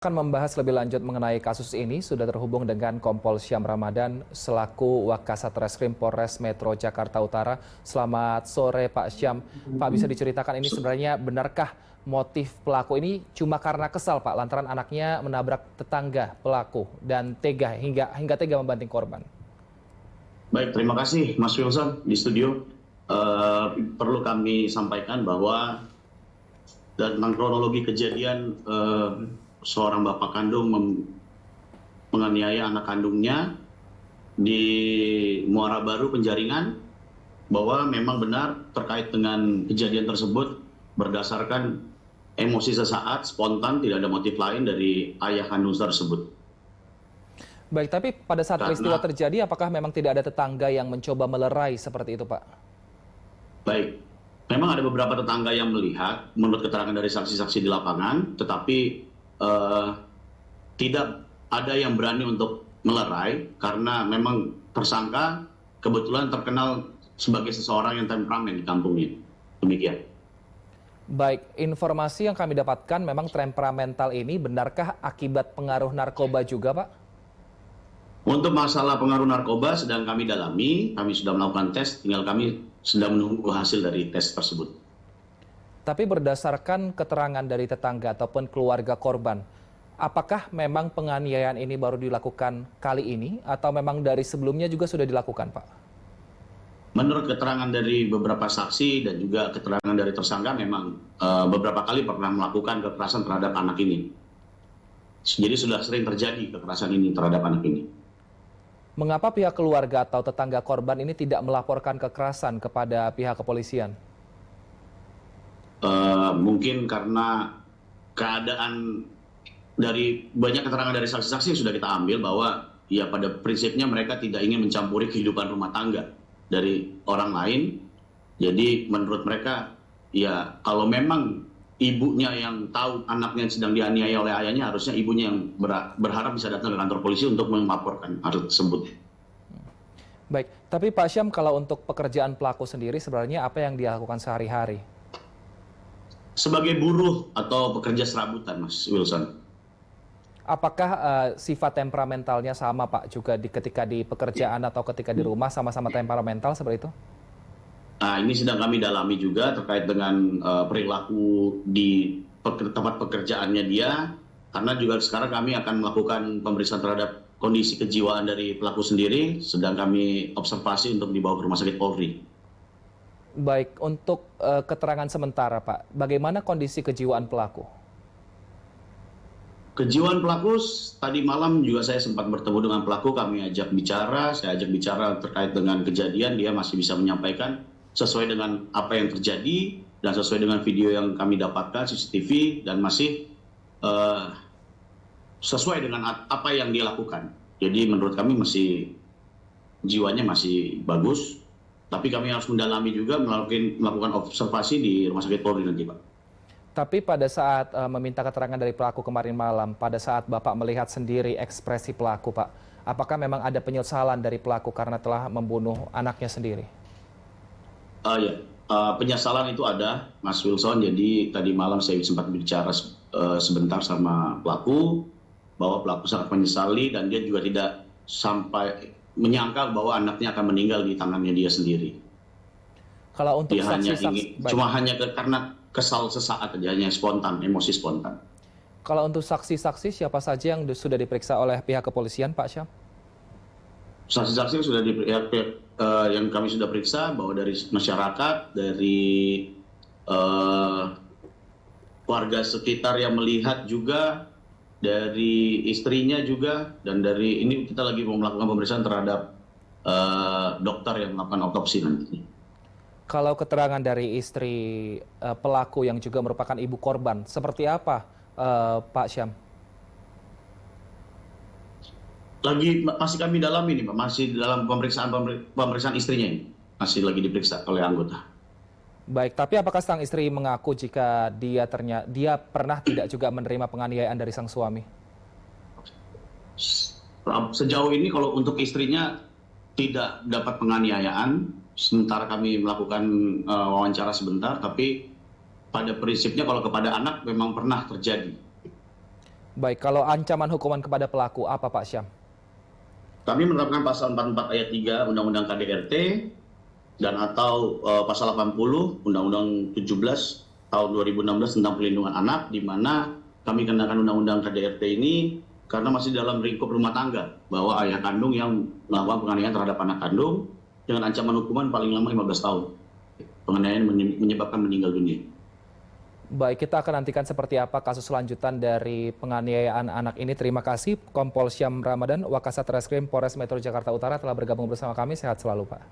Akan membahas lebih lanjut mengenai kasus ini, sudah terhubung dengan Kompol Syam Ramadan selaku Wakasat Reskrim Polres Metro Jakarta Utara. Selamat sore Pak Syam. Pak, bisa diceritakan ini sebenarnya benarkah motif pelaku ini cuma karena kesal Pak lantaran anaknya menabrak tetangga pelaku dan tega hingga tega membanting korban? Baik, terima kasih Mas Wilson di studio. Perlu kami sampaikan bahwa tentang kronologi kejadian seorang bapak kandung menganiaya anak kandungnya di Muara Baru, Penjaringan, bahwa memang benar terkait dengan kejadian tersebut berdasarkan emosi sesaat, spontan, tidak ada motif lain dari ayah kandung tersebut. Baik, tapi pada saat peristiwa terjadi, apakah memang tidak ada tetangga yang mencoba melerai seperti itu, Pak? Baik, memang ada beberapa tetangga yang melihat, menurut keterangan dari saksi-saksi di lapangan, tetapi tidak ada yang berani untuk melerai karena memang tersangka kebetulan terkenal sebagai seseorang yang temperamen di kampungnya. Demikian. Baik, informasi yang kami dapatkan memang temperamental ini benarkah akibat pengaruh narkoba juga, Pak? Untuk masalah pengaruh narkoba sedang kami dalami, kami sudah melakukan tes, tinggal kami sedang menunggu hasil dari tes tersebut. Tapi berdasarkan keterangan dari tetangga ataupun keluarga korban, apakah memang penganiayaan ini baru dilakukan kali ini atau memang dari sebelumnya juga sudah dilakukan, Pak? Menurut keterangan dari beberapa saksi dan juga keterangan dari tersangka, memang beberapa kali pernah melakukan kekerasan terhadap anak ini. Jadi sudah sering terjadi kekerasan ini terhadap anak ini. Mengapa pihak keluarga atau tetangga korban ini tidak melaporkan kekerasan kepada pihak kepolisian? Mungkin karena keadaan dari banyak keterangan dari saksi-saksi yang sudah kita ambil bahwa ya pada prinsipnya mereka tidak ingin mencampuri kehidupan rumah tangga dari orang lain. Jadi menurut mereka ya kalau memang ibunya yang tahu anaknya sedang dianiaya oleh ayahnya, harusnya ibunya yang berharap bisa datang ke kantor polisi untuk melaporkan hal tersebut. Baik, tapi Pak Syam, kalau untuk pekerjaan pelaku sendiri sebenarnya apa yang dia lakukan sehari-hari? Sebagai buruh atau pekerja serabutan, Mas Wilson. Apakah sifat temperamentalnya sama Pak juga ketika di pekerjaan atau ketika di rumah sama-sama temperamental seperti itu? Nah, ini sedang kami dalami juga terkait dengan perilaku di tempat pekerjaannya dia, karena juga sekarang kami akan melakukan pemeriksaan terhadap kondisi kejiwaan dari pelaku sendiri, sedang kami observasi untuk dibawa ke Rumah Sakit Polri. Baik, untuk keterangan sementara Pak, bagaimana kondisi kejiwaan pelaku? Kejiwaan pelaku, tadi malam juga saya sempat bertemu dengan pelaku, kami ajak bicara, saya ajak bicara terkait dengan kejadian, dia masih bisa menyampaikan sesuai dengan apa yang terjadi dan sesuai dengan video yang kami dapatkan CCTV dan masih sesuai dengan apa yang dia lakukan. Jadi menurut kami masih jiwanya masih bagus. Tapi kami harus mendalami juga melakukan observasi di Rumah Sakit Polri nanti, Pak. Tapi pada saat meminta keterangan dari pelaku kemarin malam, pada saat Bapak melihat sendiri ekspresi pelaku, Pak, apakah memang ada penyesalan dari pelaku karena telah membunuh anaknya sendiri? Ya, penyesalan itu ada, Mas Wilson. Jadi tadi malam saya sempat bicara sebentar sama pelaku, bahwa pelaku sangat menyesali dan dia juga tidak sampai menyangka bahwa anaknya akan meninggal di tangannya dia sendiri. Kalau untuk dia cuma hanya karena kesal sesaat aja, hanya spontan, emosi spontan. Kalau untuk saksi-saksi siapa saja yang sudah diperiksa oleh pihak kepolisian, Pak Syam? Saksi-saksi sudah yang kami sudah periksa, bahwa dari masyarakat, dari warga sekitar yang melihat juga, dari istrinya juga, dan dari ini kita lagi mau melakukan pemeriksaan terhadap dokter yang melakukan otopsi nanti. Kalau keterangan dari istri pelaku yang juga merupakan ibu korban, seperti apa Pak Syam? Masih kami dalami nih Pak, masih dalam pemeriksaan istrinya ini, masih lagi diperiksa oleh anggota. Baik, tapi apakah sang istri mengaku jika dia pernah tidak juga menerima penganiayaan dari sang suami? Sejauh ini kalau untuk istrinya tidak dapat penganiayaan, sementara kami melakukan wawancara sebentar, tapi pada prinsipnya kalau kepada anak memang pernah terjadi. Baik, kalau ancaman hukuman kepada pelaku apa Pak Syam? Kami menerapkan pasal 44 ayat 3 Undang-Undang KDRT dan atau pasal 80 Undang-Undang 17 tahun 2016 tentang perlindungan anak, di mana kami kenakan Undang-Undang KDRT ini karena masih dalam lingkup rumah tangga, bahwa ayah kandung yang melakukan penganiayaan terhadap anak kandung dengan ancaman hukuman paling lama 15 tahun. Penganiayaan menyebabkan meninggal dunia. Baik, kita akan nantikan seperti apa kasus lanjutan dari penganiayaan anak ini. Terima kasih Kompol Syam Ramadan, Wakasat Reskrim Polres Metro Jakarta Utara telah bergabung bersama kami. Sehat selalu Pak.